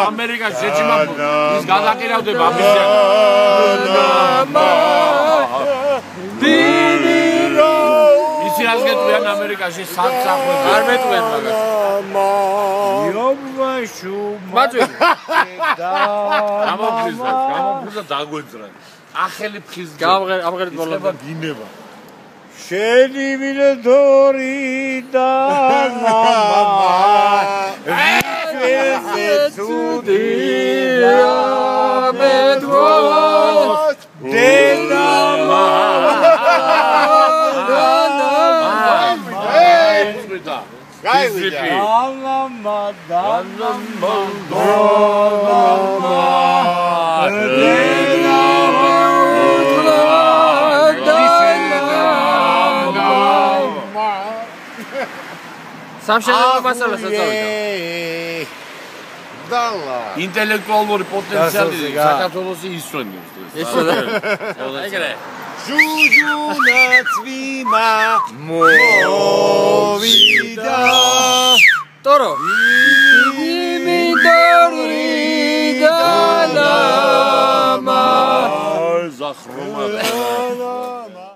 ამერიკაში შეჭიმა ის გადაყირავდება ამის ისი რას გეტყვიან ამერიკაში სამსახურს არ მეტყვიან მაგას იობაშუ მაწვი გამოფრიზა დაგვეძრა ახალი ფხიზ ამღერეთ ბოლომდე გინება შენი ვილდორი და მამა ცუდია მეტყოს დედამა გაივიდა ალამა დანამა სამშენებლო მასალას აწავიდა. დალა. ინტელექტუალური პოტენციალი საქართველოს ისვენებს დღეს. ეგრე. ჯუჯუნაცვიმა მოვიდა. ტორო. იმიდორი და ლამა. ზახრომა.